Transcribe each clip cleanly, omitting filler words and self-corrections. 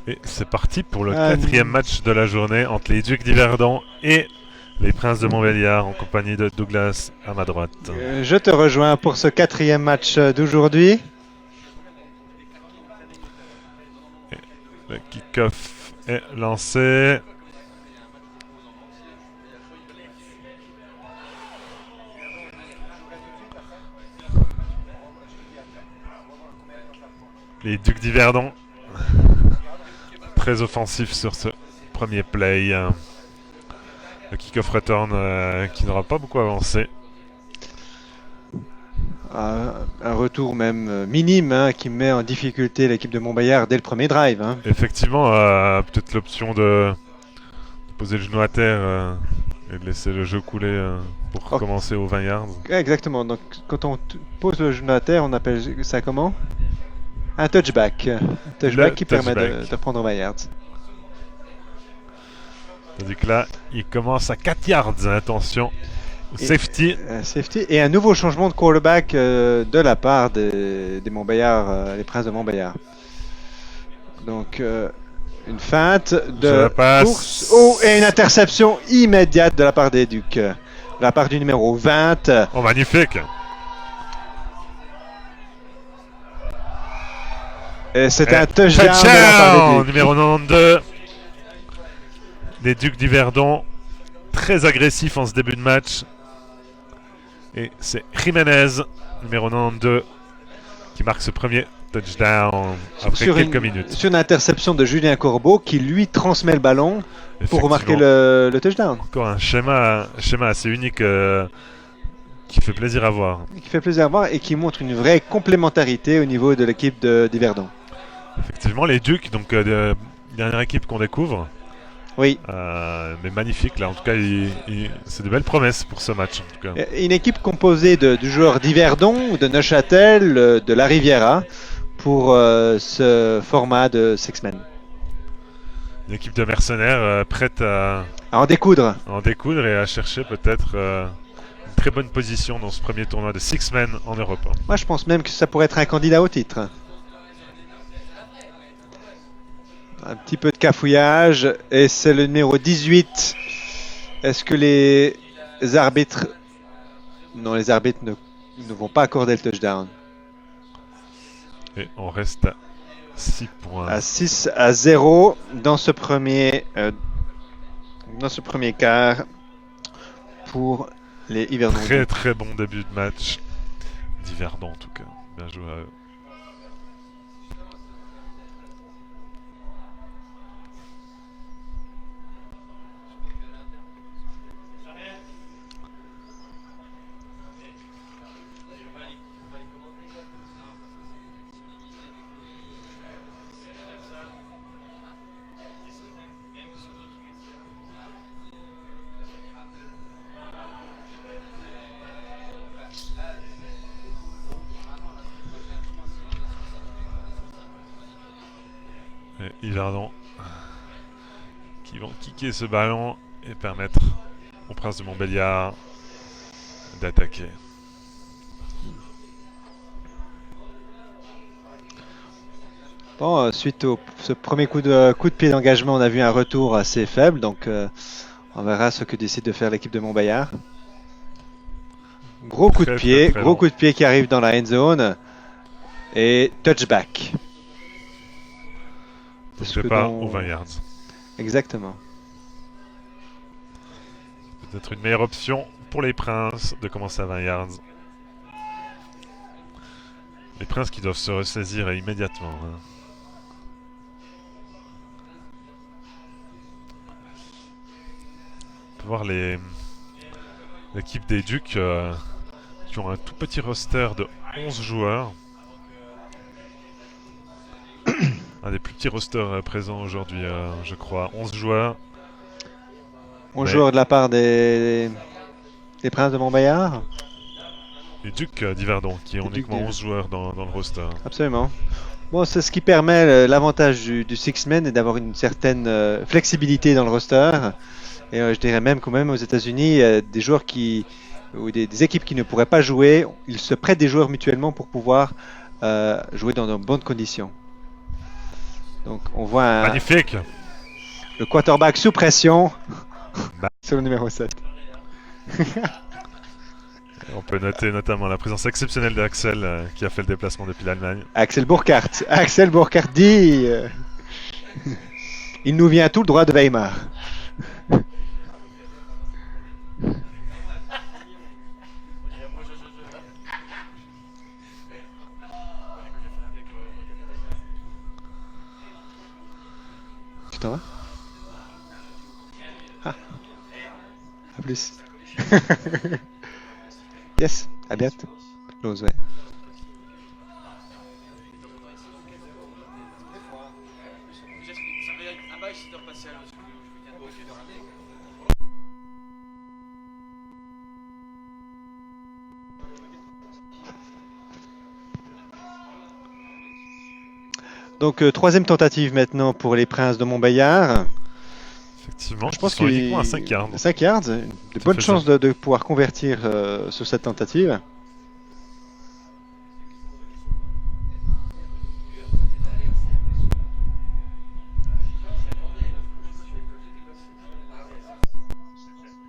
Et c'est parti pour le quatrième match de la journée entre les Ducs d'Yverdon et les Princes de Montbéliard en compagnie de Douglas à ma droite. Je te rejoins pour ce quatrième match d'aujourd'hui. Le kick-off est lancé. Les Ducs d'Yverdon très offensifs sur ce premier play. Le kick-off return qui n'aura pas beaucoup avancé. Un retour même minime qui met en difficulté l'équipe de Montbéliard dès le premier drive. Effectivement, peut-être l'option de poser le genou à terre et de laisser le jeu couler pour commencer aux 20 yards. Exactement, donc quand on pose le genou à terre, on appelle ça comment? Un touchback. Un touchback qui permet de prendre 20 yards. Tandis que là, il commence à 4 yards, attention. Safety. Safety. Et un nouveau changement de quarterback de la part des Montbéliard, les Princes de Montbéliard. Donc, une feinte de course. Oh, et une interception immédiate de la part des Ducs. De la part du numéro 20. Oh, magnifique. Et c'est un touchdown de la part des Ducs. Numéro 92 des Ducs d'Yverdon. Très agressif en ce début de match. Et c'est Jiménez, numéro 92, qui marque ce premier touchdown après quelques minutes. Sur une interception de Julien Corbeau qui lui transmet le ballon pour remarquer le touchdown. Encore un schéma assez unique qui fait plaisir à voir. Qui fait plaisir à voir et qui montre une vraie complémentarité au niveau de l'équipe d'Yverdon. Effectivement, les Ducs, donc dernière équipe qu'on découvre. Oui. Mais magnifique, là. En tout cas, c'est de belles promesses pour ce match. En tout cas. Une équipe composée de joueurs d'Yverdon, de Neuchâtel, de la Riviera pour ce format de Six-Man. Une équipe de mercenaires prête à en découdre. Et à chercher peut-être une très bonne position dans ce premier tournoi de Six-Man en Europe. Moi, je pense même que ça pourrait être un candidat au titre. Un petit peu de cafouillage et c'est le numéro 18. Est-ce que les arbitres... Non, les arbitres ne vont pas accorder le touchdown. Et on reste à 6 points. À 6-0 dans ce premier quart pour les Yverdon. Très bon début de match d'Yverdon en tout cas. Bien joué à eux. Yverdon qui vont kicker ce ballon et permettre aux Princes de Montbéliard d'attaquer. Bon, suite à ce premier coup de pied d'engagement, on a vu un retour assez faible, donc on verra ce que décide de faire l'équipe de Montbéliard. Gros coup de pied qui arrive dans la end zone et touchback. Je pas aux 20 yards. Exactement. Peut-être une meilleure option pour les Princes de commencer à 20 yards. Les Princes qui doivent se ressaisir immédiatement. On peut voir l'équipe des Ducs qui ont un tout petit roster de 11 joueurs. Un des plus petits rosters présents aujourd'hui, je crois. 11 joueurs. 11 joueurs de la part des Princes de Montbéliard. Les Ducs d'Yverdon, qui ont uniquement 11 joueurs dans le roster. Absolument. Bon, c'est ce qui permet l'avantage du Six-Man et d'avoir une certaine flexibilité dans le roster. Et je dirais même quand même aux États-Unis, des joueurs ou des équipes qui ne pourraient pas jouer, ils se prêtent des joueurs mutuellement pour pouvoir jouer dans de bonnes conditions. Donc on voit magnifique. Le quarterback sous pression sur le numéro 7. On peut noter notamment la présence exceptionnelle d'Axel qui a fait le déplacement depuis l'Allemagne. Axel Burkhardt. Axel Burkhardt dit il nous vient tout le droit de Weimar. Tu t'en vas? Ah. À plus. Yes, à bientôt. Los, ouais. Donc, troisième tentative maintenant pour les Princes de Montbéliard. Effectivement, je pense qu'il uniquement à 5 yards. 5 yards, de bonnes chances de pouvoir convertir sur cette tentative.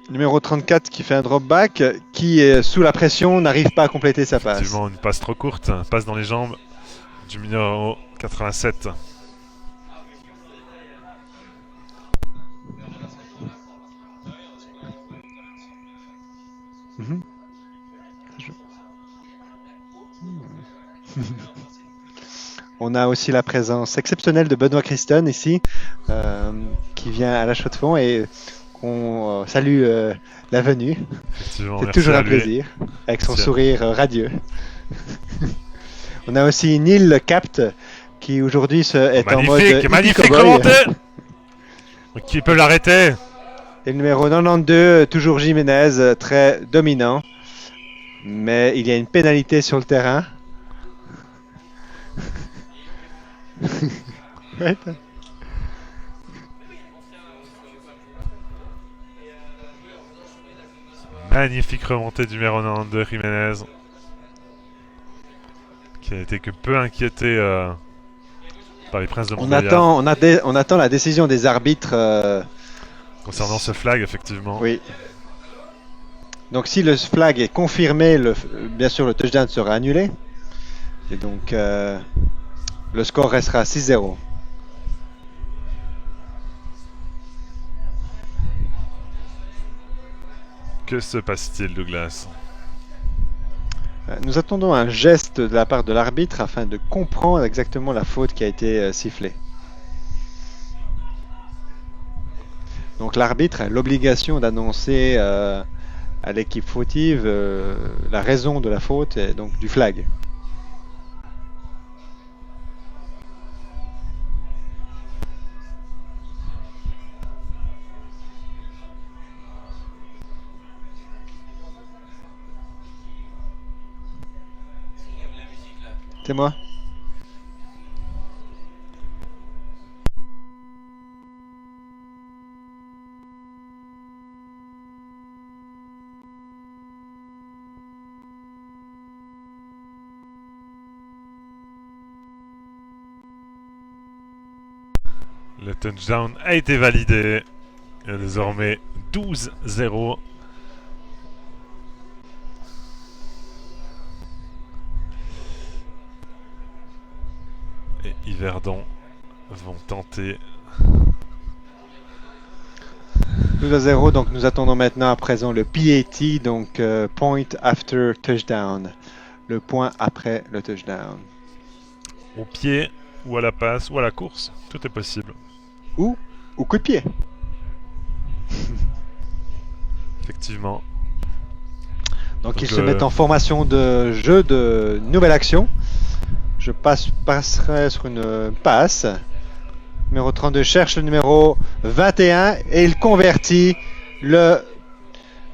Numéro 34 qui fait un drop back, qui sous la pression n'arrive pas à compléter sa passe. Effectivement, une passe trop courte, passe dans les jambes du numéro 87. On a aussi la présence exceptionnelle de Benoît Christon ici, qui vient à la chaux de fond et on salue la venue. C'est toujours un plaisir, avec son sourire radieux. On a aussi Neil Capt, qui aujourd'hui est en mode magnifique commenté. Qui peut l'arrêter? Et le numéro 92, toujours Jiménez, très dominant. Mais il y a une pénalité sur le terrain. Magnifique remontée du numéro 92, Jiménez. Qui a été que peu inquiété par les Princes de Montbéliard. On attend la décision des arbitres. Concernant ce flag, effectivement. Oui. Donc si le flag est confirmé, bien sûr le touchdown sera annulé. Et donc le score restera 6-0. Que se passe-t-il, Douglas? Nous attendons un geste de la part de l'arbitre afin de comprendre exactement la faute qui a été sifflée. Donc l'arbitre a l'obligation d'annoncer à l'équipe fautive la raison de la faute et donc du flag. C'est moi. Le touchdown a été validé. Il y a désormais 12-0. Et Yverdon vont tenter. 12-0, donc nous attendons maintenant à présent le PAT, donc point after touchdown. Le point après le touchdown. Au pied, ou à la passe, ou à la course. Tout est possible. Ou au coup de pied. Effectivement. Donc ils se mettent en formation de jeu de nouvelle action. Je passerai sur une passe. Numéro 32 cherche le numéro 21 et il convertit le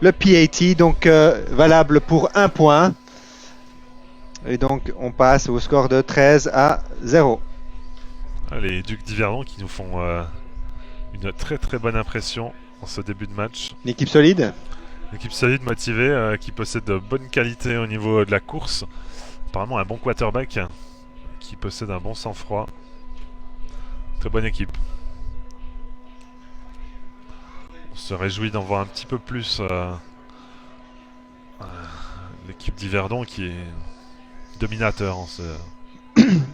PAT, donc valable pour 1 point. Et donc on passe au score de 13-0. Les Ducs d'Yverdon qui nous font une très très bonne impression en ce début de match. Une équipe solide. Une équipe solide, motivée, qui possède de bonnes qualités au niveau de la course. Apparemment un bon quarterback qui possède un bon sang-froid. Très bonne équipe. On se réjouit d'en voir un petit peu plus l'équipe d'Yverdon qui est dominateur en ce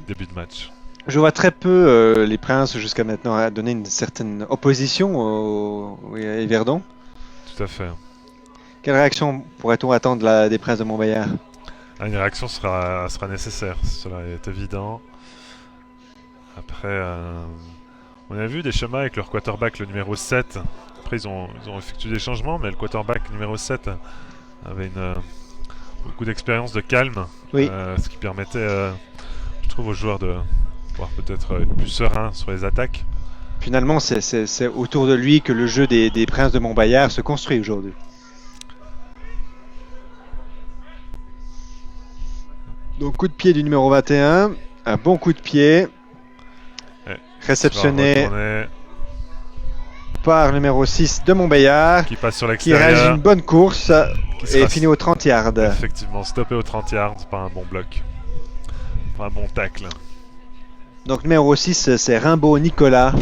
début de match. Je vois très peu les Princes jusqu'à maintenant à donner une certaine opposition à Yverdon. Tout à fait. Quelle réaction pourrait-on attendre des Princes de Montbéliard? Une réaction sera nécessaire, cela est évident. Après, on a vu des chemins avec leur quarterback, le numéro 7. Après, ils ont effectué des changements, mais le quarterback numéro 7 avait beaucoup d'expérience, de calme. Oui. Ce qui permettait, je trouve, aux joueurs de pouvoir peut-être être plus sereins sur les attaques. Finalement, c'est autour de lui que le jeu des Princes de Montbéliard se construit aujourd'hui. Donc, coup de pied du numéro 21. Un bon coup de pied. Réceptionné par le numéro 6 de Montbéliard. Qui passe sur Qui l'extérieur. réalise une bonne course et finit aux 30 yards. Effectivement, stoppé aux 30 yards par un bon bloc. Par un bon tacle. Donc, numéro 6, c'est Rimbaud Nicolas.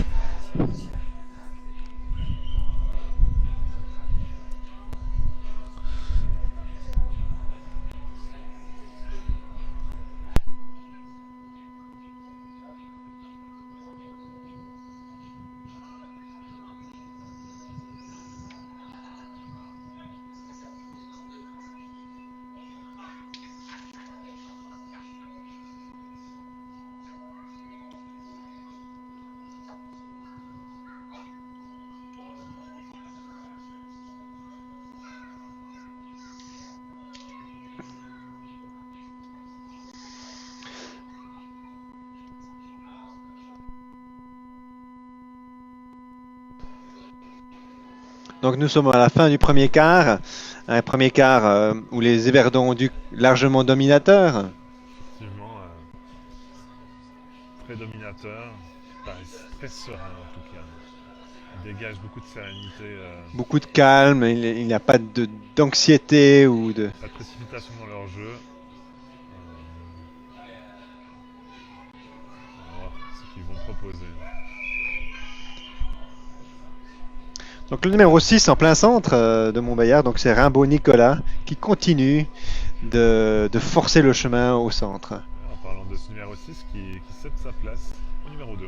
Donc nous sommes à la fin du premier quart. Un premier quart où les Yverdon ont dû largement dominateurs. Effectivement, très dominateur. Très serein en tout cas. Il dégage beaucoup de sérénité. Beaucoup de calme, il n'y a pas d'anxiété ou de... Pas de précipitation dans leur jeu. On va voir ce qu'ils vont proposer. Donc le numéro 6 en plein centre de Montbéliard, donc c'est Rimbaud Nicolas qui continue de forcer le chemin au centre. En parlant de ce numéro 6 qui cède sa place au numéro 2.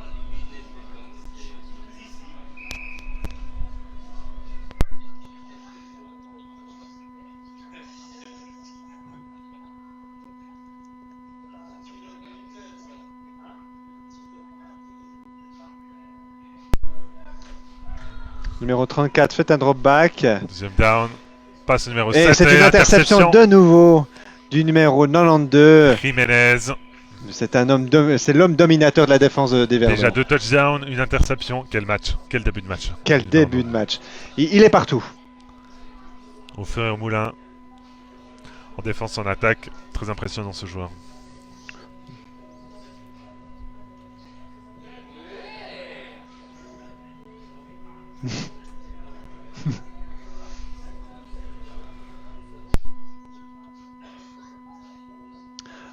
Numéro 34 fait un drop back. Deuxième down. Passe au numéro 7. Et c'est une interception de nouveau du numéro 92. Jiménez. C'est l'homme dominateur de la défense des Verdons. Déjà 2 touchdowns, une interception. Quel match. Quel début de match. Quel début de match. Il est partout. Au feu et au moulin. En défense, en attaque. Très impressionnant ce joueur.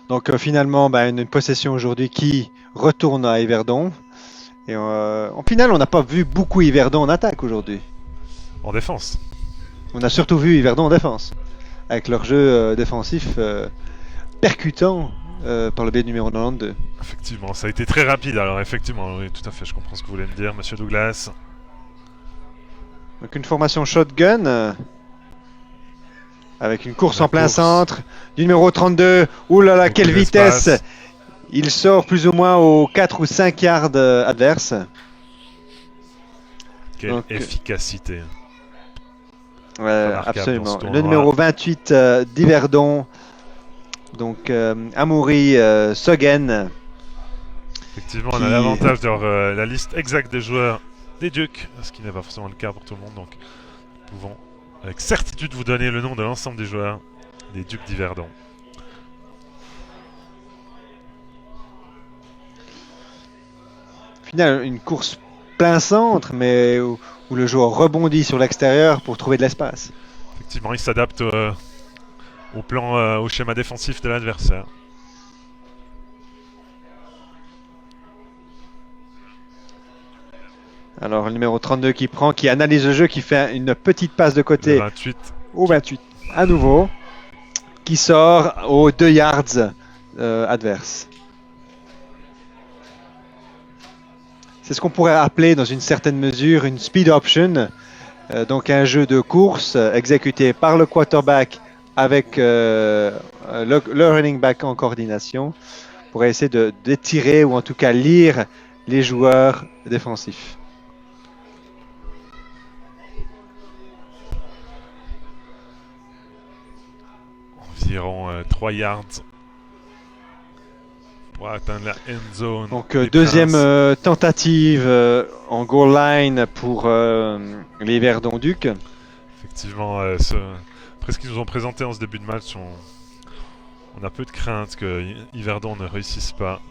Donc finalement, une possession aujourd'hui qui retourne à Yverdon. Et en finale, on n'a pas vu beaucoup Yverdon en attaque aujourd'hui. En défense. On a surtout vu Yverdon en défense. Avec leur jeu défensif percutant par le biais du numéro 92. Effectivement, ça a été très rapide. Alors effectivement, oui, tout à fait, je comprends ce que vous voulez me dire, Monsieur Douglas. Donc une formation shotgun avec une course en plein centre du numéro 32. Ouh là là, quelle vitesse! Il sort plus ou moins aux 4 ou 5 yards adverses. Quelle efficacité. Absolument. Le numéro 28 d'Yverdon. Donc Amaury Soggen. Effectivement, on a l'avantage d'avoir la liste exacte des joueurs des Ducs, ce qui n'est pas forcément le cas pour tout le monde. Donc nous pouvons avec certitude vous donner le nom de l'ensemble des joueurs des Ducs d'Yverdon. Finalement, une course plein centre, mais où le joueur rebondit sur l'extérieur pour trouver de l'espace. Effectivement, il s'adapte au plan, au schéma défensif de l'adversaire. Alors le numéro 32 qui prend, qui analyse le jeu, qui fait une petite passe de côté. Le 28. Au 28. À nouveau. Qui sort aux 2 yards adverses. C'est ce qu'on pourrait appeler dans une certaine mesure une speed option. Donc un jeu de course exécuté par le quarterback avec le running back en coordination pour essayer d'étirer ou en tout cas lire les joueurs défensifs. Environ 3 yards pour atteindre la end zone. Donc deuxième tentative en goal line pour les Yverdon Duc. Effectivement, après ce qu'ils nous ont présenté en ce début de match, on a peu de crainte que Yverdon ne réussisse pas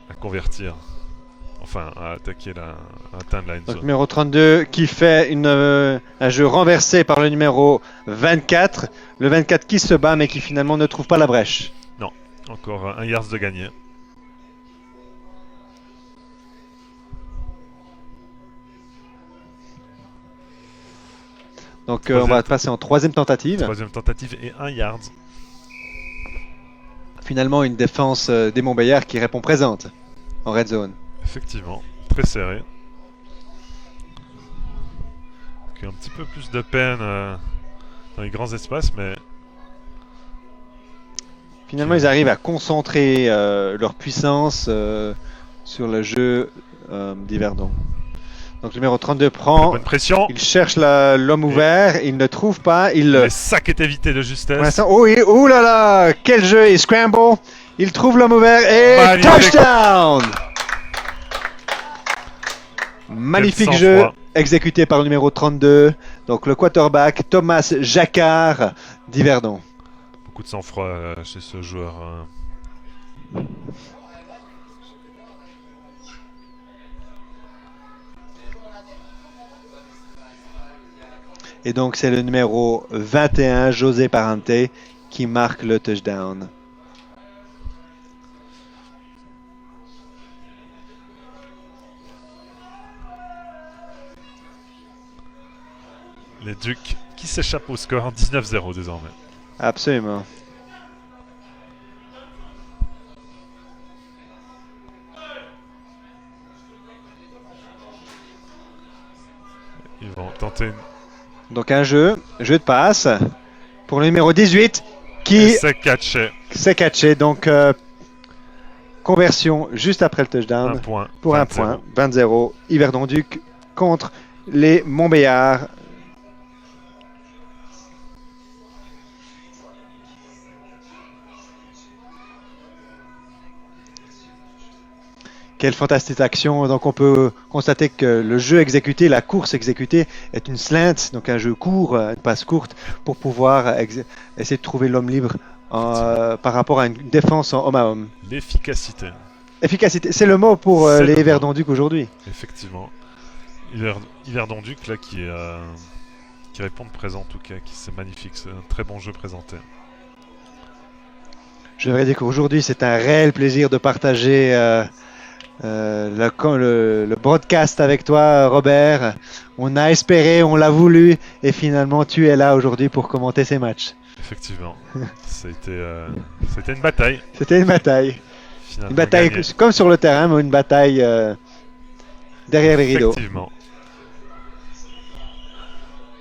à convertir. Enfin, à attaquer à atteindre la end zone. Donc numéro 32 qui fait un jeu renversé par le numéro 24. Le 24 qui se bat mais qui finalement ne trouve pas la brèche. Non, encore 1 yard de gagné. Donc on va passer en troisième tentative. Troisième tentative et 1 yard. Finalement une défense des Montbéliard qui répond présente en red zone. Effectivement, très serré. Donc, un petit peu plus de peine dans les grands espaces, mais... Finalement, ils arrivent à concentrer leur puissance sur le jeu d'Yverdon. Donc, le numéro 32 prend. Bonne pression. Il cherche l'homme ouvert. Il ne trouve pas. Le sac est évité de justesse. Oh, oh là là! Quel jeu! Il scramble. Il trouve l'homme ouvert et touchdown! Magnifique jeu exécuté par le numéro 32. Donc, le quarterback Thomas Jacquard d'Yverdon. Beaucoup de sang-froid chez ce joueur. Et donc c'est le numéro 21, José Parente, qui marque le touchdown. Les Ducs qui s'échappent au score 19-0 désormais. Absolument. Ils vont tenter une... Donc un jeu de passe pour le numéro 18 qui s'est catché. Donc conversion juste après le touchdown. Un point. Pour 1 point. 20-0. Yverdon Duc contre les Montbéliard. Quelle fantastique action. Donc on peut constater que le jeu exécuté, la course exécutée est une slant, donc un jeu court, une passe courte, pour pouvoir essayer de trouver l'homme libre par rapport à une défense en homme à homme. L'efficacité. Efficacité, c'est le mot pour les Yverdon Duc aujourd'hui. Effectivement. Yverdon Duc là qui répond présent en tout cas, c'est magnifique, c'est un très bon jeu présenté. Je devrais dire qu'aujourd'hui c'est un réel plaisir de partager le broadcast avec toi, Robert. On a espéré, on l'a voulu, et finalement tu es là aujourd'hui pour commenter ces matchs. Effectivement, c'était une bataille. C'était une bataille. Finalement une bataille comme sur le terrain, mais une bataille derrière les rideaux. Effectivement.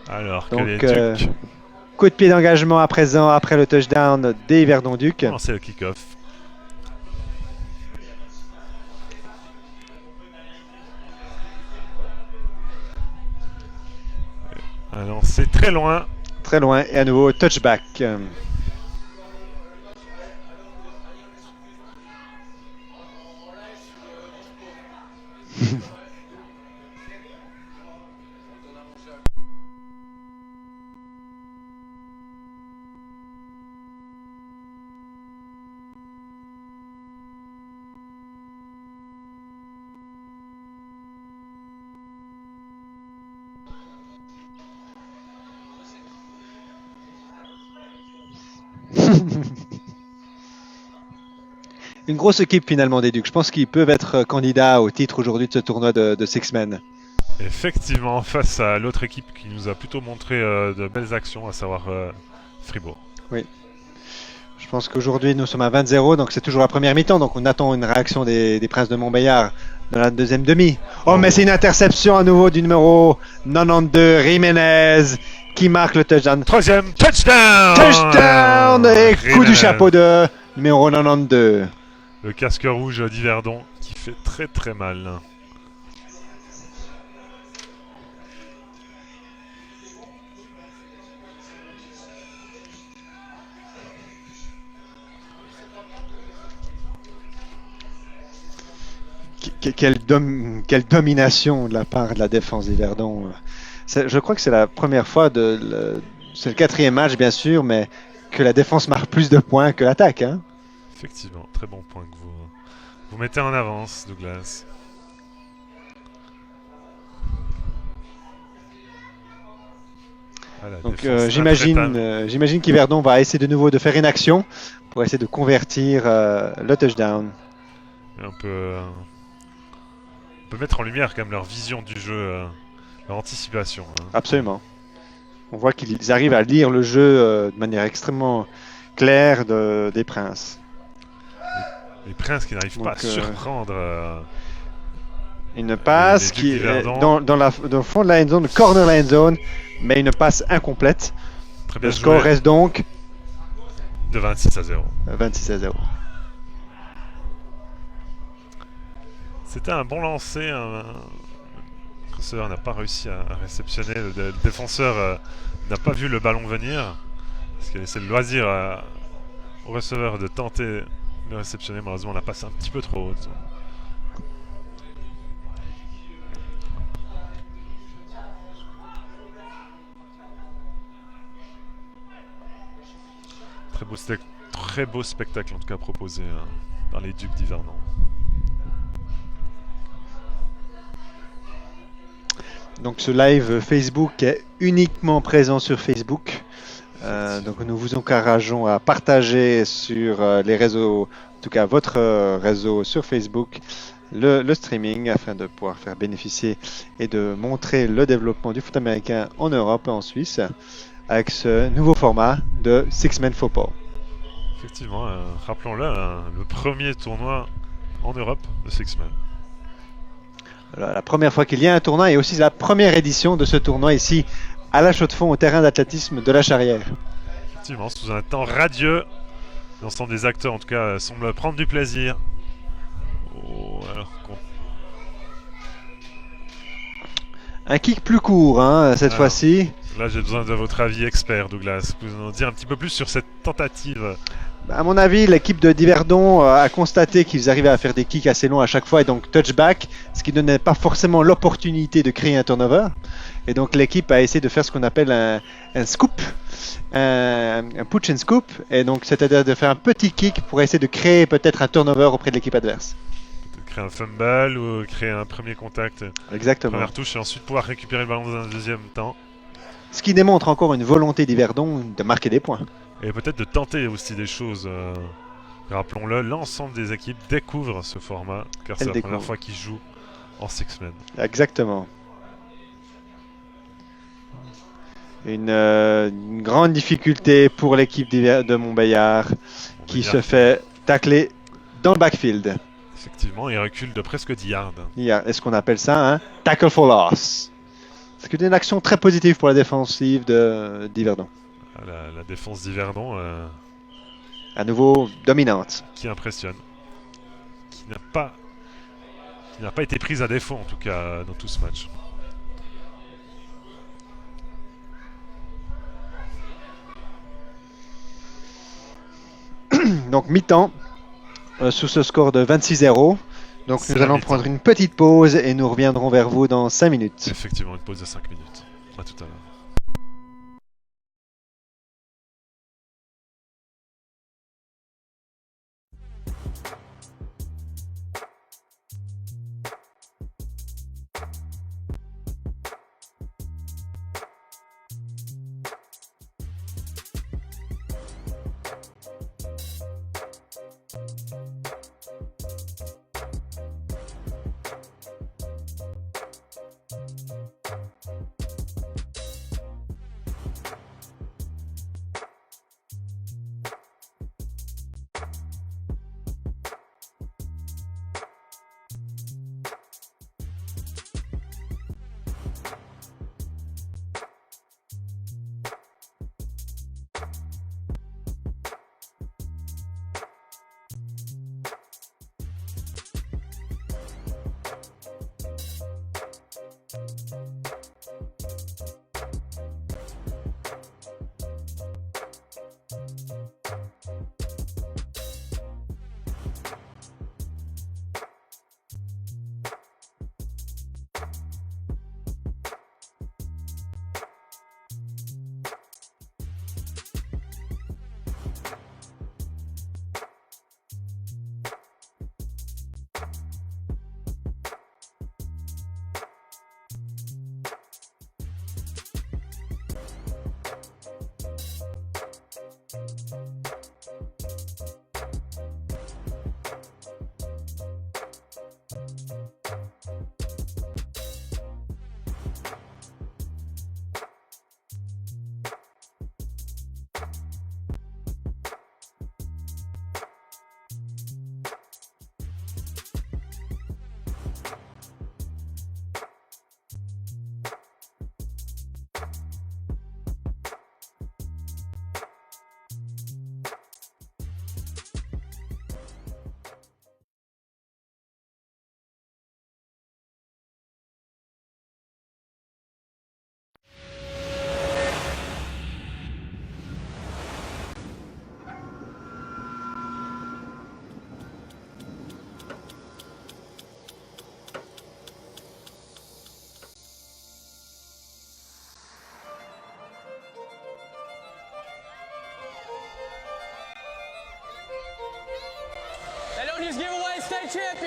Alors que les Ducs... coup de pied d'engagement à présent après le touchdown des Yverdon Duc. C'est le kick-off. Alors c'est très loin. Très loin et à nouveau touchback. Une grosse équipe finalement des Ducs. Je pense qu'ils peuvent être candidats au titre aujourd'hui de ce tournoi de Six Men. Effectivement, face à l'autre équipe qui nous a plutôt montré de belles actions, à savoir Fribourg. Oui. Je pense qu'aujourd'hui, nous sommes à 20-0, donc c'est toujours la première mi-temps. Donc on attend une réaction des Princes de Montbéliard dans la deuxième demi. Oh, mais c'est une interception à nouveau du numéro 92, Jiménez, qui marque le touchdown. Troisième touchdown! Touchdown! Et coup du chapeau de numéro 92. Le casque rouge d'Yverdon qui fait très très mal. Quelle domination de la part de la défense d'Yverdon. Je crois que c'est la première fois, c'est le quatrième match bien sûr, mais que la défense marque plus de points que l'attaque. Hein. Effectivement, très bon point que vous mettez en avance, Douglas. Donc j'imagine qu'Yverdon va essayer de nouveau de faire une action pour essayer de convertir le touchdown. On peut mettre en lumière quand même leur vision du jeu, leur anticipation. Hein. Absolument. On voit qu'ils arrivent à lire le jeu de manière extrêmement claire des Princes. Les Princes qui n'arrivent pas à surprendre. Une passe qui est dans le fond de la end zone, le corner de la end zone, mais une passe incomplète. Très bien le score reste donc de 26-0. 26-0. C'était un bon lancer. Le receveur n'a pas réussi à réceptionner. Le défenseur n'a pas vu le ballon venir. Parce qu'il a laissé le loisir au receveur de tenter de le réceptionner. Malheureusement, on l'a passé un petit peu trop haute. Très beau spectacle en tout cas proposé par les Ducs d'Yverdon. Donc ce live Facebook est uniquement présent sur Facebook. Donc nous vous encourageons à partager sur les réseaux, en tout cas votre réseau sur Facebook, le streaming afin de pouvoir faire bénéficier et de montrer le développement du foot américain en Europe et en Suisse avec ce nouveau format de Six Men Football. Effectivement, rappelons-le, le premier tournoi en Europe de Six Men. La première fois qu'il y a un tournoi et aussi la première édition de ce tournoi ici à La Chaux-de-Fonds au terrain d'athlétisme de la Charrière. Effectivement, sous un temps radieux, l'ensemble des acteurs en tout cas semblent prendre du plaisir. Un kick plus court cette fois-ci. Là j'ai besoin de votre avis expert, Douglas. Vous nous en dire un petit peu plus sur cette tentative. À mon avis, l'équipe de Yverdon a constaté qu'ils arrivaient à faire des kicks assez longs à chaque fois et donc touchback, ce qui ne donnait pas forcément l'opportunité de créer un turnover. Et donc l'équipe a essayé de faire ce qu'on appelle un scoop, un putsch and scoop, et donc c'est-à-dire de faire un petit kick pour essayer de créer peut-être un turnover auprès de l'équipe adverse. Créer un fumble ou créer un premier contact. Exactement. Première touche et ensuite pouvoir récupérer le ballon dans un deuxième temps. Ce qui démontre encore une volonté d'Yverdon de marquer des points. Et peut-être de tenter aussi des choses. Rappelons-le, l'ensemble des équipes découvrent ce format, car c'est la première fois qu'ils jouent en six-men. Exactement. Une grande difficulté pour l'équipe de Montbéliard qui se fait tacler dans le backfield. Effectivement, il recule de presque 10 yards. Est-ce qu'on appelle ça un tackle for loss? C'est une action très positive pour la défensive d'Yverdon. La défense d'Yverdon, à nouveau dominante. Qui impressionne. Qui n'a pas été prise à défaut en tout cas dans tout ce match. Donc mi-temps sous ce score de 26-0. Donc nous allons prendre une petite pause et nous reviendrons vers vous dans 5 minutes. Effectivement, une pause de 5 minutes. À tout à l'heure.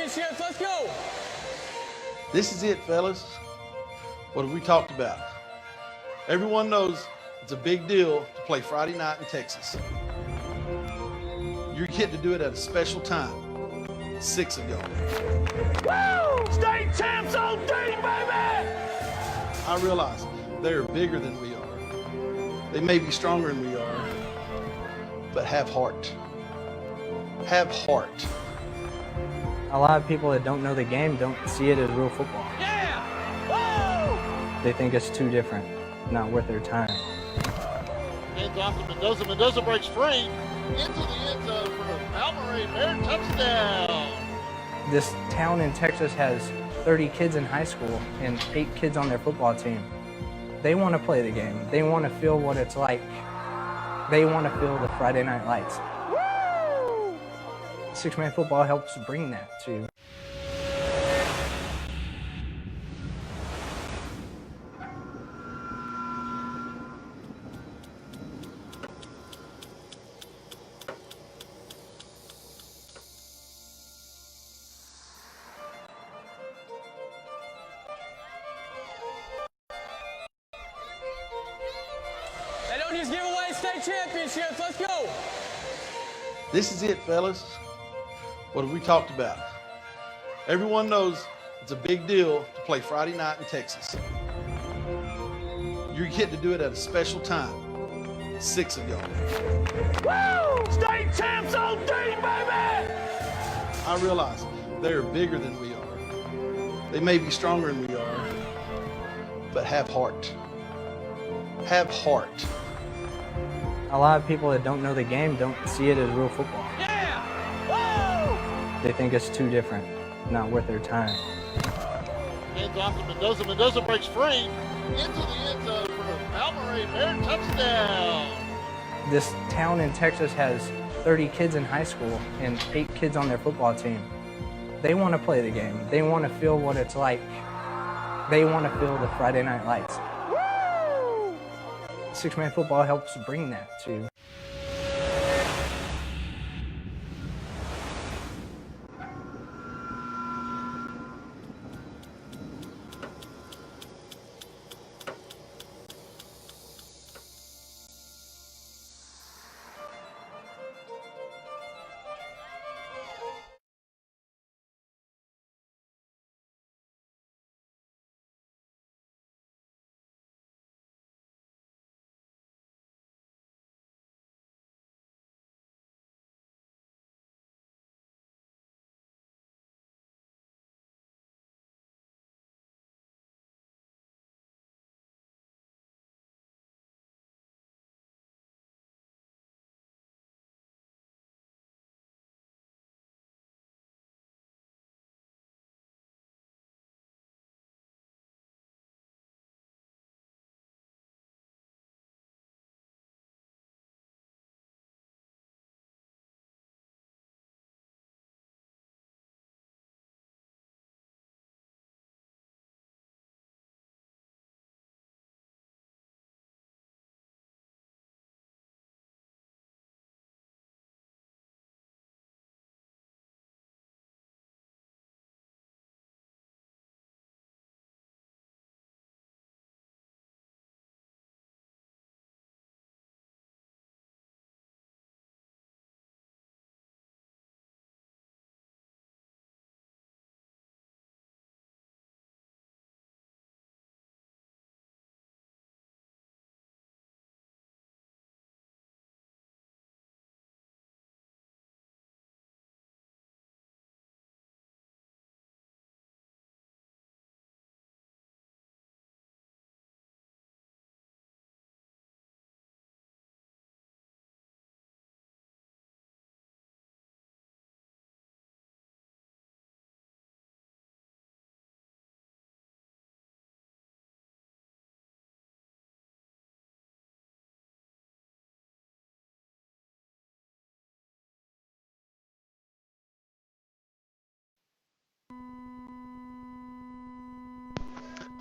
championships. Let's go. This is it, fellas. What have we talked about? Everyone knows it's a big deal to play Friday night in Texas. You're getting to do it at a special time. 6 of y'all. Woo! State champs on team, baby! I realize they are bigger than we are. They may be stronger than we are, but have heart. Have heart. A lot of people that don't know the game don't see it as real football. Yeah! Woo! They think it's too different, not worth their time. Hands off to Mendoza. Mendoza breaks free into the end zone for an Alvarez Bear touchdown. This town in Texas has 30 kids in high school and 8 kids on their football team. They want to play the game. They want to feel what it's like. They want to feel the Friday Night Lights. Woo! Six-man football helps bring that to. They don't just give away state championships. Let's go. This is it, fellas. What have we talked about? Everyone knows it's a big deal to play Friday night in Texas. You're getting to do it at a special time. 6 of y'all. Woo! State champs on team, baby! I realize they are bigger than we are. They may be stronger than we are, but have heart. Have heart. A lot of people that don't know the game don't see it as real football. Yeah! Woo! They think it's too different, not worth their time. Hands off to Mendoza. Mendoza breaks free into the end zone for an Alvarez Bear touchdown. This town in Texas has 30 kids in high school and 8 kids on their football team. They want to play the game. They want to feel what it's like. They want to feel the Friday Night Lights. Woo! Six-man football helps bring that to.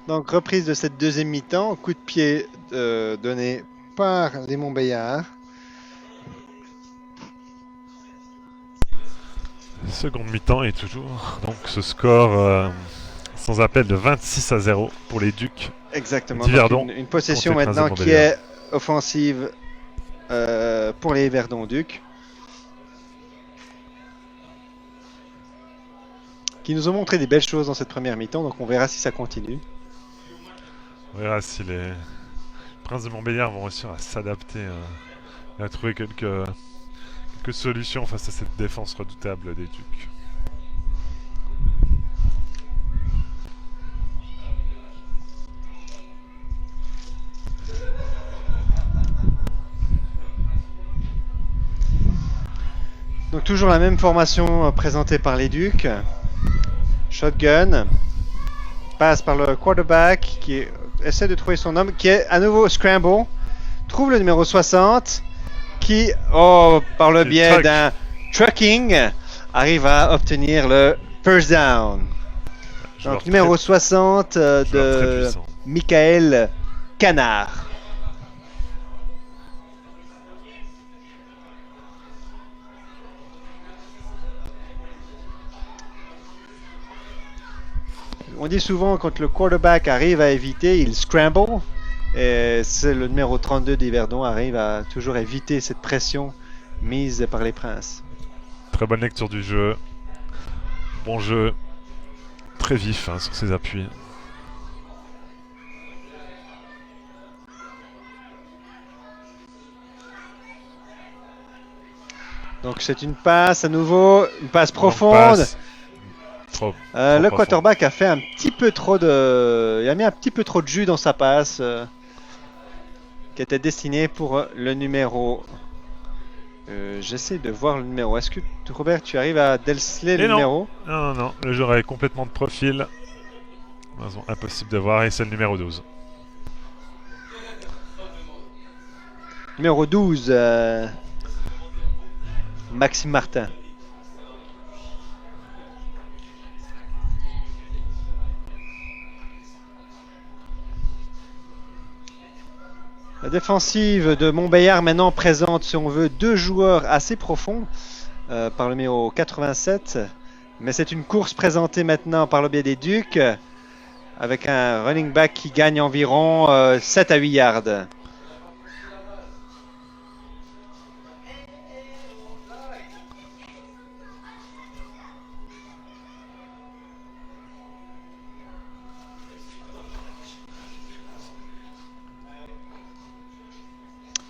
Donc, reprise de cette deuxième mi-temps, coup de pied donné par les Montbéliards. Seconde mi-temps et toujours donc ce score sans appel de 26-0 pour les Ducs. Exactement. d'Yverdon Donc une possession contre les Princes de maintenant qui Montbéliard. est offensive pour les Yverdon Ducs. Qui nous ont montré des belles choses dans cette première mi-temps, donc on verra si ça continue. On verra si les Princes de Montbéliard vont réussir à s'adapter et à trouver quelques solutions face à cette défense redoutable des Ducs. Donc toujours la même formation présentée par les Ducs. Shotgun. Passe par le quarterback qui essaie de trouver son homme, qui est à nouveau scramble. Trouve le numéro 60 qui, par le biais d'un trucking, arrive à obtenir le first down. Donc numéro 60 de Michael Canard. On dit souvent quand le quarterback arrive à éviter, il scramble. Et c'est le numéro 32 d'Yverdon arrive à toujours éviter cette pression mise par les Princes. Très bonne lecture du jeu. Bon jeu. Très vif sur ses appuis. Donc c'est une passe à nouveau, une passe profonde. Le quarterback a fait un petit peu trop de, il a mis un petit peu trop de jus dans sa passe qui était destinée pour le numéro. J'essaie de voir le numéro. Est-ce que Robert, tu arrives à déceler le numéro? Non, le joueur est complètement de profil. Impossible de voir et c'est le numéro 12. Numéro 12, Maxime Martin. La défensive de Montbéliard maintenant présente, si on veut, deux joueurs assez profonds par le numéro 87. Mais c'est une course présentée maintenant par le biais des Ducs avec un running back qui gagne environ 7 à 8 yards.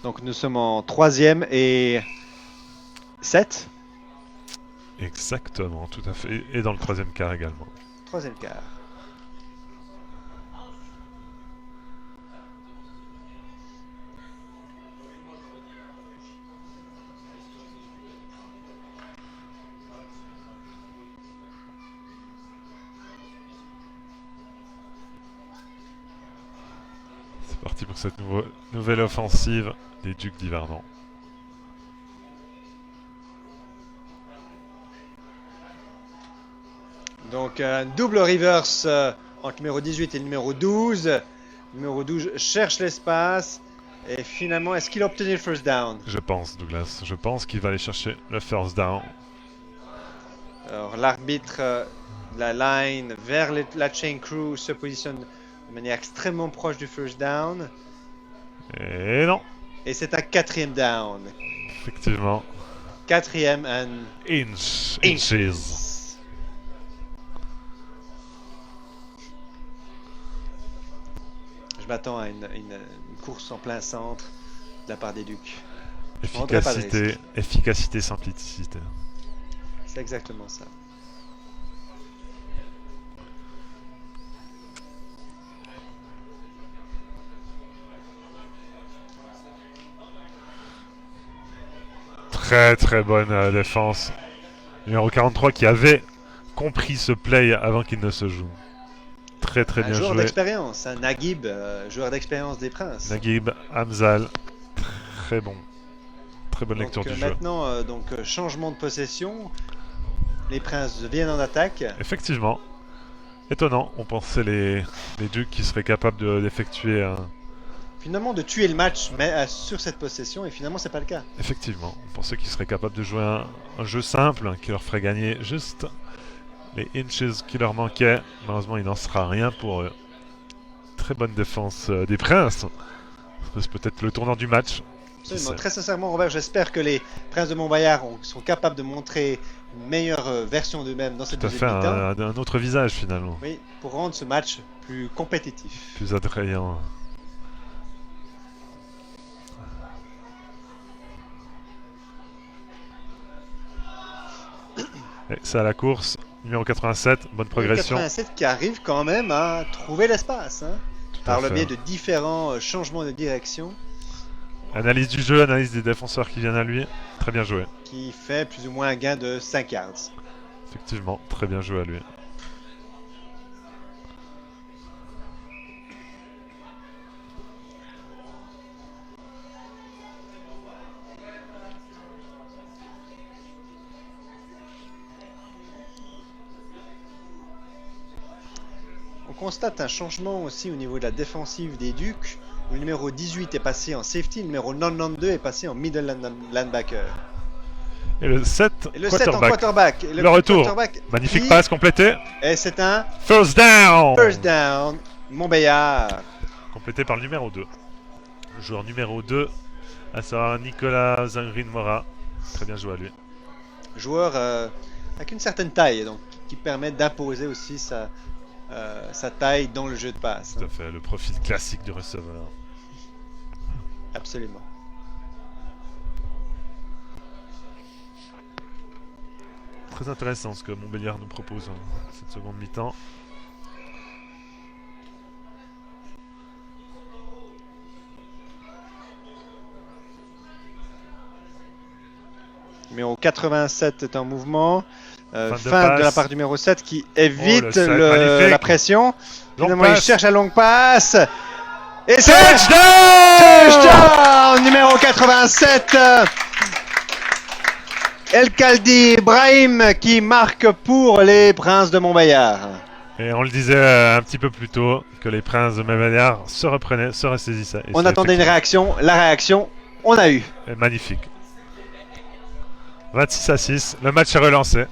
Donc nous sommes en 3e et 7. Exactement, tout à fait. Et dans le 3e quart également. 3e quart. C'est parti pour cette nouvelle offensive des Ducs d'Yverdon. Donc un double reverse entre le numéro 18 et le numéro 12. Le numéro 12 cherche l'espace. Et finalement, est-ce qu'il a obtenu le first down? Je pense, Douglas. Je pense qu'il va aller chercher le first down. Alors l'arbitre de la line vers la chain crew se positionne de manière extrêmement proche du first down. Et non. Et c'est un 4e down. Effectivement. 4e and inches. Je m'attends à une course en plein centre de la part des Ducs. Efficacité, simplicité. C'est exactement ça. Très très bonne défense. Numéro 43 qui avait compris ce play avant qu'il ne se joue. Très très bien joué. Un joueur d'expérience, un Naguib, joueur d'expérience des Princes. Naguib, Hamzal, très bon. Très bonne lecture du jeu. Maintenant, changement de possession. Les Princes viennent en attaque. Effectivement. Étonnant, on pensait les Ducs qui seraient capables d'effectuer finalement de tuer le match sur cette possession, et finalement c'est pas le cas. Effectivement, on pensait qu'ils seraient capables de jouer un jeu simple qui leur ferait gagner juste les inches qui leur manquaient. Malheureusement, il n'en sera rien pour eux. Très bonne défense des Princes. C'est peut-être le tournant du match. Absolument. Très sincèrement, Robert, j'espère que les Princes de Montbéliard sont capables de montrer une meilleure version d'eux-mêmes dans cette deuxième mi-temps. Un autre visage finalement. Oui, pour rendre ce match plus compétitif. Plus attrayant. Et c'est à la course, numéro 87, bonne progression. 87 qui arrive quand même à trouver l'espace, hein, par le biais de différents changements de direction. Analyse du jeu, analyse des défenseurs qui viennent à lui, très bien joué. Qui fait plus ou moins un gain de 5 yards. Effectivement, très bien joué à lui. On constate un changement aussi au niveau de la défensive des Ducs. Le numéro 18 est passé en safety, le numéro 92 est passé en middle linebacker. Et le 7, et le 7 en quarterback. Et le retour. Magnifique passe complétée. Et c'est un first down. First down. Montbéliard. Complété par le numéro 2. Le joueur numéro 2, à savoir Nicolas Zangrin-Mora. Très bien joué à lui. Joueur avec une certaine taille, donc qui permet d'imposer aussi sa taille dans le jeu de passe. Tout à fait, le profil classique du receveur. Absolument. Très intéressant ce que Montbéliard nous propose cette seconde mi-temps. Numéro 87 est en mouvement. Fin de la part du numéro 7 qui évite la pression. Finalement, il cherche la longue passe. Et c'est touchdown numéro 87. El Khaldi Ibrahim qui marque pour les Princes de Montbéliard. Et on le disait un petit peu plus tôt que les Princes de Montbéliard se reprenaient, se ressaisissaient. On attendait une réaction. La réaction, on a eu. Magnifique. 26-6, le match est relancé.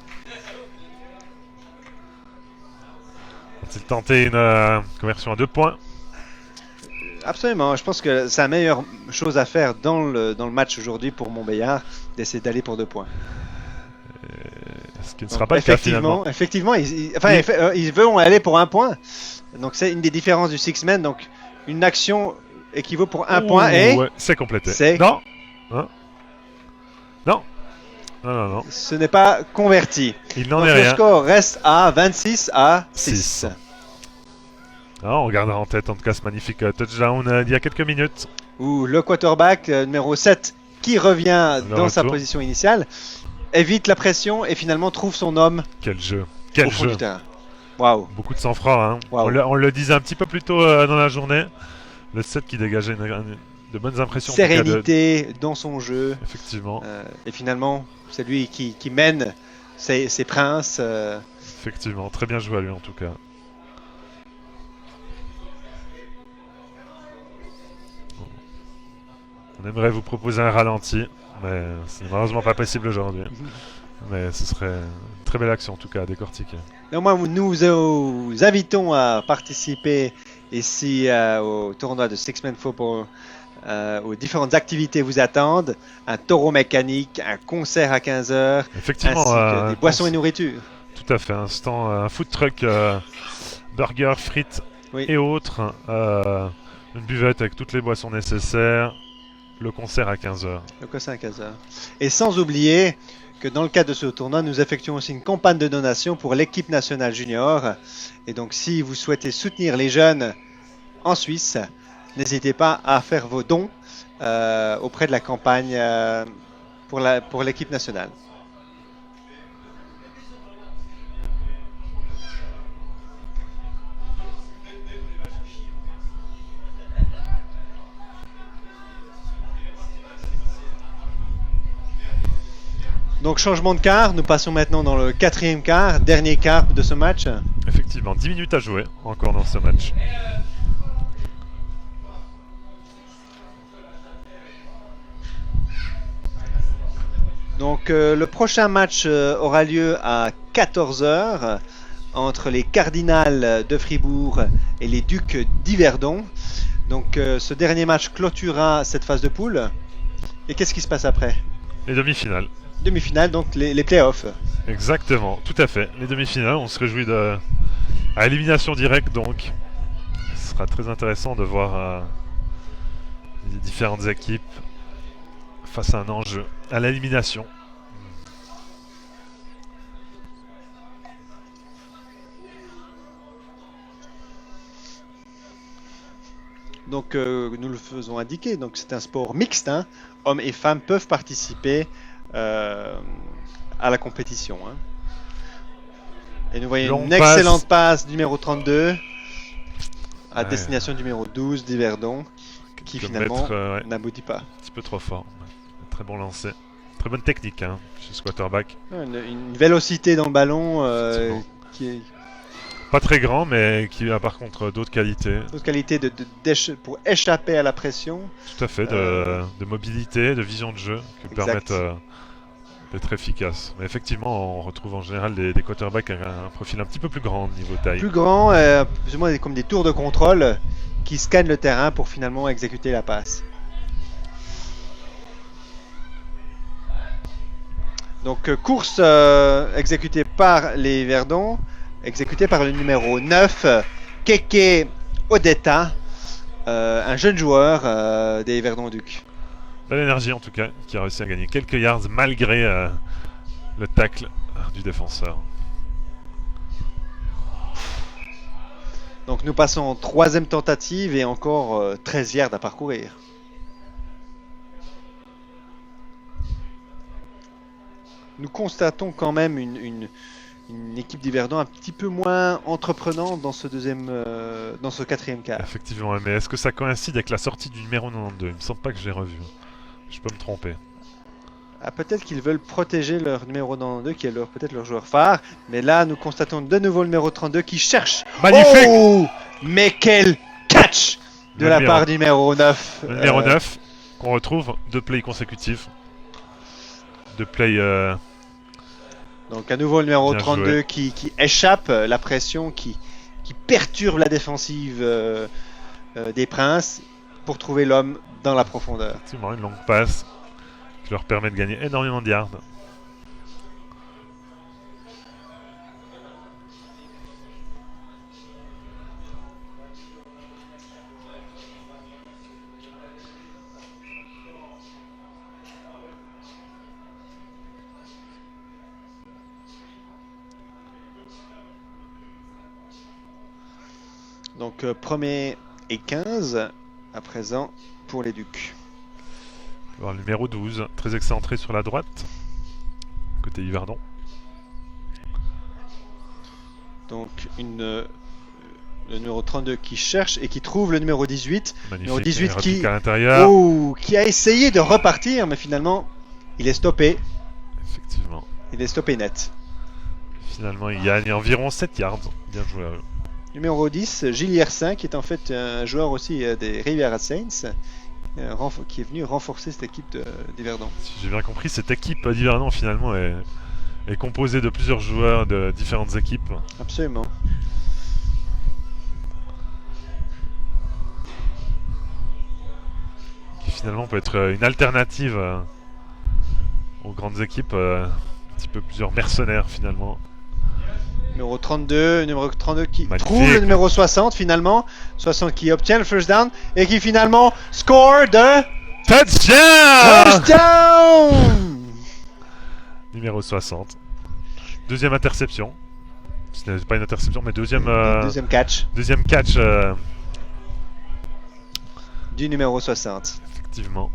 On-t-il tenté une conversion à 2 points? Absolument, je pense que c'est la meilleure chose à faire dans le match aujourd'hui pour Montbéliard, d'essayer d'aller pour 2 points. Ce qui ne sera pas le cas finalement. Effectivement, ils veulent aller pour 1 point. Donc c'est une des différences du six-man. Donc une action équivaut pour 1 point et... Ouais, c'est complété. Non. Hein? Non. Non. Ce n'est pas converti. Il n'en est rien. Le score reste à 26-6. On gardera en tête en tout cas ce magnifique touchdown il y a quelques minutes. Où le quarterback numéro 7 qui revient dans sa position initiale évite la pression et finalement trouve son homme. Quel jeu. Au fond du terrain. Waouh. Beaucoup de sang-froid. Hein. Wow. On le disait un petit peu plus tôt dans la journée. Le 7 qui dégageait de bonnes impressions. Sérénité dans son jeu. Effectivement. Et finalement, c'est lui qui mène ses Princes. Effectivement, très bien joué à lui en tout cas. On aimerait vous proposer un ralenti, mais c'est malheureusement pas possible aujourd'hui. Mais ce serait une très belle action en tout cas à décortiquer. Néanmoins, nous vous invitons à participer ici au tournoi de Six-Man Football, où différentes activités vous attendent. Un taureau mécanique, un concert à 15h, effectivement, ainsi que des boissons et nourriture. Tout à fait, un food truck, burger, frites et autres, une buvette avec toutes les boissons nécessaires. Le concert à 15h. Le concert à 15h. Et sans oublier que dans le cadre de ce tournoi, nous effectuons aussi une campagne de donation pour l'équipe nationale junior. Et donc, si vous souhaitez soutenir les jeunes en Suisse, n'hésitez pas à faire vos dons auprès de la campagne pour l'équipe nationale. Donc changement de quart, nous passons maintenant dans le 4e quart, dernier quart de ce match. Effectivement, 10 minutes à jouer encore dans ce match. Donc le prochain match aura lieu à 14h entre les Cardinals de Fribourg et les Ducs d'Yverdon. Donc ce dernier match clôturera cette phase de poule. Et qu'est-ce qui se passe après? Les demi-finales. Demi-finales, donc les playoffs. Exactement, tout à fait. Les demi-finales, on se réjouit à élimination directe, donc ce sera très intéressant de voir les différentes équipes face à un enjeu à l'élimination. Donc nous le faisons indiquer, donc c'est un sport mixte, hein. Hommes et femmes peuvent participer à la compétition. Hein. Et nous voyons une excellente passe numéro 32 à destination numéro 12 d'Yverdon qui finalement n'aboutit pas. Un petit peu trop fort. Très bon lancer. Très bonne technique hein, chez ce quarterback. Une vélocité dans le ballon qui est... Pas très grand, mais qui a par contre d'autres qualités. D'autres qualités pour échapper à la pression. Tout à fait, de mobilité, de vision de jeu qui permettent d'être efficaces. Mais effectivement, on retrouve en général des quarterbacks avec un profil un petit peu plus grand au niveau taille. Plus grand, plus ou moins comme des tours de contrôle qui scannent le terrain pour finalement exécuter la passe. Donc course exécutée par les Verdons. Exécuté par le numéro 9, Keke Odetta, un jeune joueur des Yverdon Ducs. Belle énergie en tout cas, qui a réussi à gagner quelques yards malgré le tacle du défenseur. Donc nous passons en troisième tentative et encore 13 yards à parcourir. Nous constatons quand même une équipe d'Yverdon un petit peu moins entreprenante dans ce quatrième quart. Effectivement, mais est-ce que ça coïncide avec la sortie du numéro 92? Il me semble pas que je l'ai revu. Je peux me tromper. Ah, peut-être qu'ils veulent protéger leur numéro 92 qui est peut-être leur joueur phare. Mais là, nous constatons de nouveau le numéro 32 qui cherche. Magnifique! Oh, mais quel catch de la part du numéro 9. Le numéro 9 qu'on retrouve 2 plays consécutifs. 2 plays... Donc à nouveau le numéro 32 qui échappe la pression, qui perturbe la défensive des Princes pour trouver l'homme dans la profondeur. Effectivement, une longue passe qui leur permet de gagner énormément de yards. Donc premier et 15 à présent pour les Ducs. Alors, le numéro 12, très excentré sur la droite, côté Yverdon. Donc le numéro 32 qui cherche et qui trouve le numéro 18. Magnifique, numéro 18 qui, à l'intérieur. Qui a essayé de repartir, mais finalement il est stoppé. Effectivement. Il est stoppé net. Finalement il gagne environ 7 yards. Bien joué à eux. Numéro 10, Gilles Yersin, qui est en fait un joueur aussi des Riviera Saints, qui est venu renforcer cette équipe d'Yverdon. Si j'ai bien compris, cette équipe d'Yverdon finalement est composée de plusieurs joueurs de différentes équipes. Absolument. Qui finalement peut être une alternative aux grandes équipes, un petit peu plusieurs mercenaires finalement. Numéro 32 qui trouve le numéro 60 finalement. 60 qui obtient le first down et qui finalement score de... Touchdown! Touchdown! Numéro 60. Deuxième interception. Ce n'est pas une interception, mais deuxième catch. Deuxième catch. Du numéro 60. Effectivement.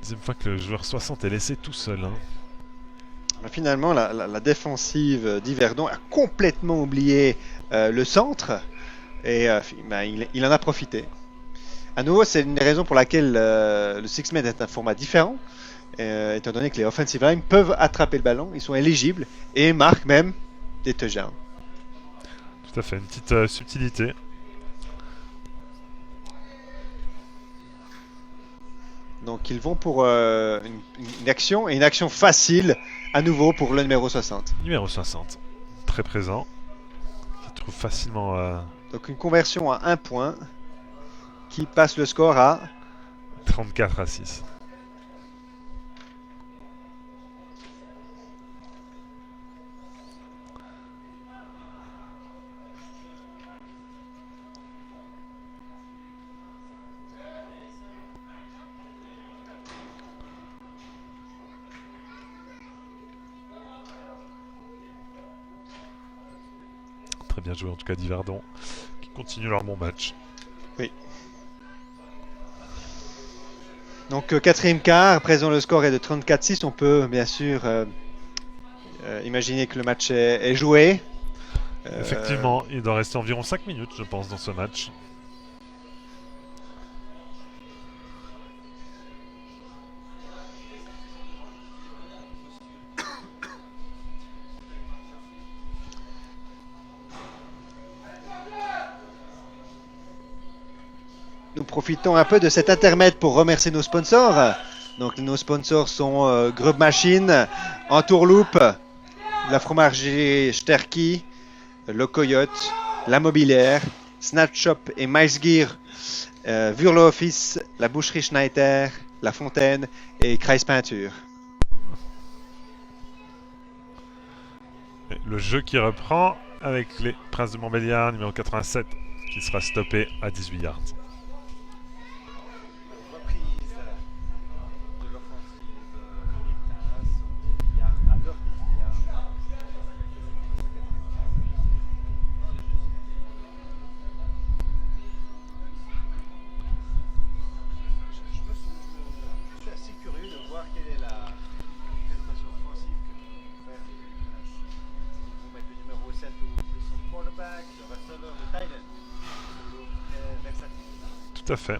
Deuxième fois que le joueur 60 est laissé tout seul. Hein. Finalement, la défensive d'Yverdon a complètement oublié le centre et il en a profité. À nouveau, c'est une des raisons pour laquelle le six-man est un format différent, étant donné que les offensive line peuvent attraper le ballon, ils sont éligibles et marquent même des touchdowns. Tout à fait, une petite subtilité. Donc ils vont pour une action, et une action facile à nouveau pour le numéro 60. Numéro 60, très présent, qui trouve facilement... Donc une conversion à 1 point qui passe le score à 34-6. Très bien joué en tout cas d'Yverdon, qui continue leur bon match. Oui. Donc quatrième quart, à présent le score est de 34-6. On peut bien sûr imaginer que le match est joué. Effectivement, il doit rester environ 5 minutes, je pense, dans ce match. Nous profitons un peu de cet intermède pour remercier nos sponsors. Donc nos sponsors sont Grub Machine, Entourloupe, la fromagerie Sterky, le Coyote, la Mobilière, Snatch Shop et Mice Gear, Vurlo Office, la boucherie Schneider, la Fontaine et Kreis Peinture. Et le jeu qui reprend avec les Princes de Montbéliard, numéro 87, qui sera stoppé à 18 yards. Tout à fait.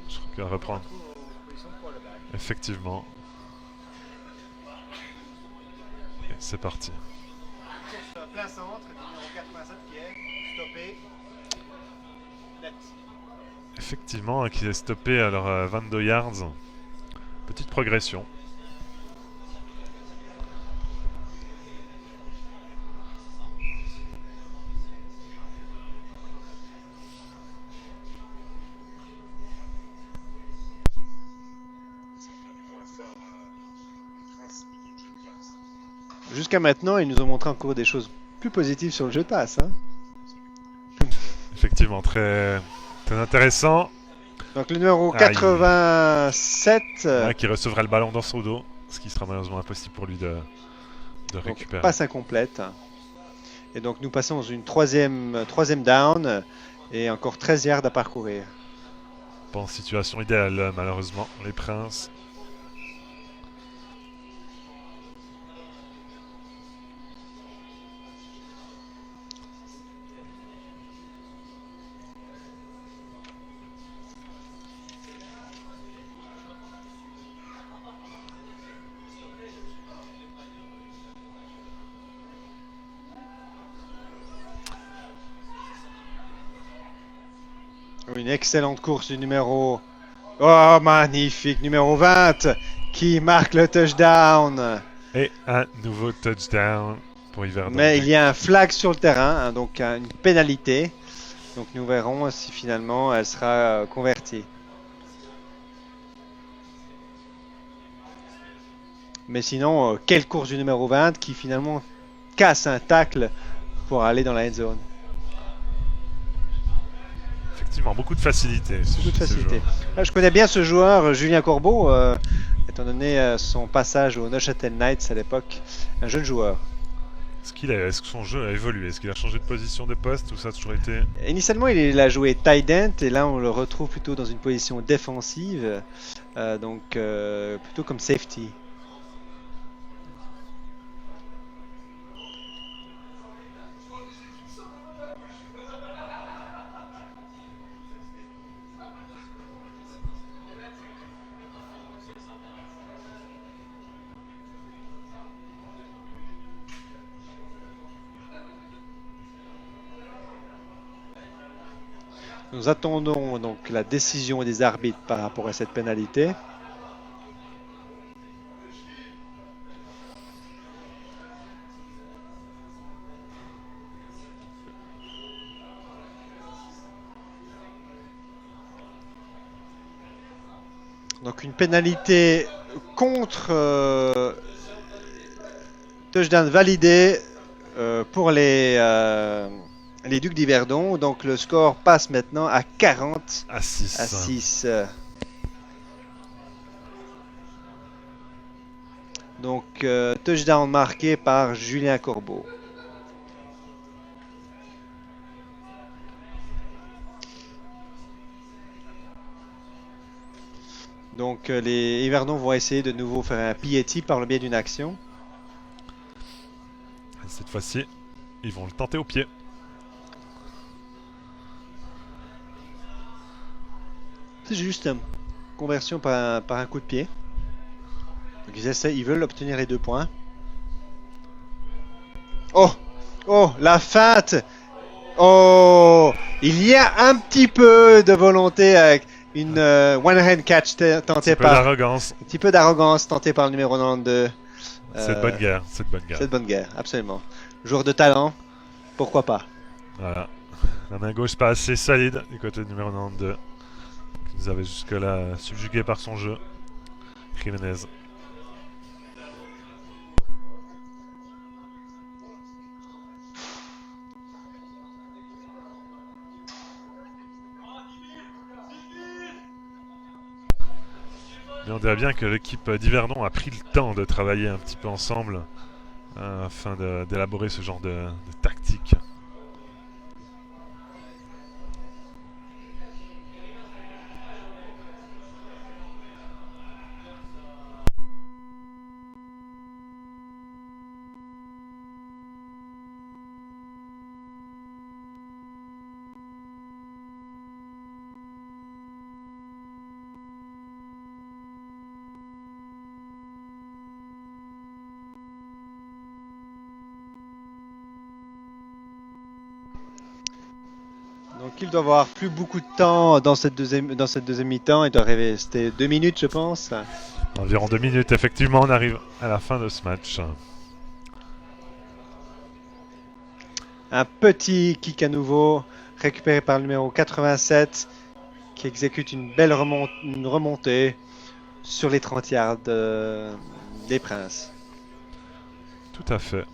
Je crois qu'il va reprendre. Effectivement. Et c'est parti. Plein centre, numéro 87 qui est stoppé. Net. Effectivement, qui est stoppé à leur 22 yards. Petite progression. Jusqu'à maintenant, ils nous ont montré encore des choses plus positives sur le jeu de passe. Hein. Effectivement, très intéressant. Donc le numéro 87... qui recevra le ballon dans son dos, ce qui sera malheureusement impossible pour lui de récupérer. Passe incomplète. Et donc nous passons dans une troisième down et encore 13 yards à parcourir. Pas en situation idéale, malheureusement, les Princes. Une excellente course du numéro... Oh, magnifique, numéro 20 qui marque le touchdown. Et un nouveau touchdown pour Yverdon. Mais il y a un flag sur le terrain, hein, donc une pénalité. Donc nous verrons si finalement elle sera convertie. Mais sinon, quelle course du numéro 20 qui finalement casse un tacle pour aller dans la end zone. Effectivement, beaucoup de facilité. Beaucoup de facilité. Là, je connais bien ce joueur, Julien Corbeau, étant donné son passage au Neuchâtel Knights à l'époque, un jeune joueur. Est-ce que son jeu a évolué? Est-ce qu'il a changé de position de poste ou ça a toujours été... Initialement, il a joué tight end et là, on le retrouve plutôt dans une position défensive, donc plutôt comme safety. Nous attendons donc la décision des arbitres par rapport à cette pénalité. Donc une pénalité contre touchdown validé pour les Ducs d'Yverdon. Donc le score passe maintenant à 40 à 6. à 6. Donc touchdown marqué par Julien Corbeau. Donc les Yverdon vont essayer de nouveau faire un PAT par le biais d'une action. Cette fois-ci, ils vont le tenter au pied. C'est juste une conversion par un coup de pied. Donc ils veulent obtenir les 2 points. Oh, la feinte. Oh, il y a un petit peu de volonté avec une one-hand catch tentée par... Un petit peu d'arrogance tentée par le numéro 92. C'est de bonne guerre, c'est de bonne guerre. C'est de bonne guerre, absolument. Joueur de talent, pourquoi pas. Voilà. La main gauche pas assez solide du côté du numéro 92. Qui nous avait jusque-là subjugué par son jeu. Jiménez. Mais on dirait bien que l'équipe d'Yverdon a pris le temps de travailler un petit peu ensemble afin d'élaborer ce genre de tactique. Donc il doit avoir plus beaucoup de temps dans cette deuxième mi-temps. Il doit rester 2 minutes, je pense. Environ 2 minutes, effectivement, on arrive à la fin de ce match. Un petit kick à nouveau, récupéré par le numéro 87, qui exécute une belle remontée sur les 30 yards des Princes. Tout à fait.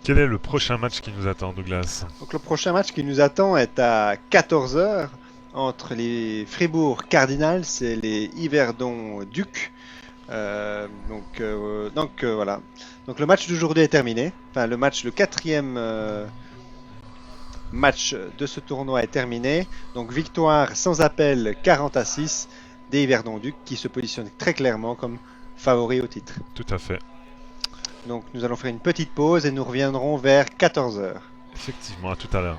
Quel est le prochain match qui nous attend, Douglas? Donc le prochain match qui nous attend est à 14 h entre les Fribourg Cardinals et les Yverdon Ducs. Donc voilà. Donc le match d'aujourd'hui est terminé. Enfin le 4e match de ce tournoi est terminé. Donc victoire sans appel 40 à 6 des Yverdon Ducs qui se positionnent très clairement comme favoris au titre. Tout à fait. Donc nous allons faire une petite pause et nous reviendrons vers 14 h. Effectivement, à tout à l'heure.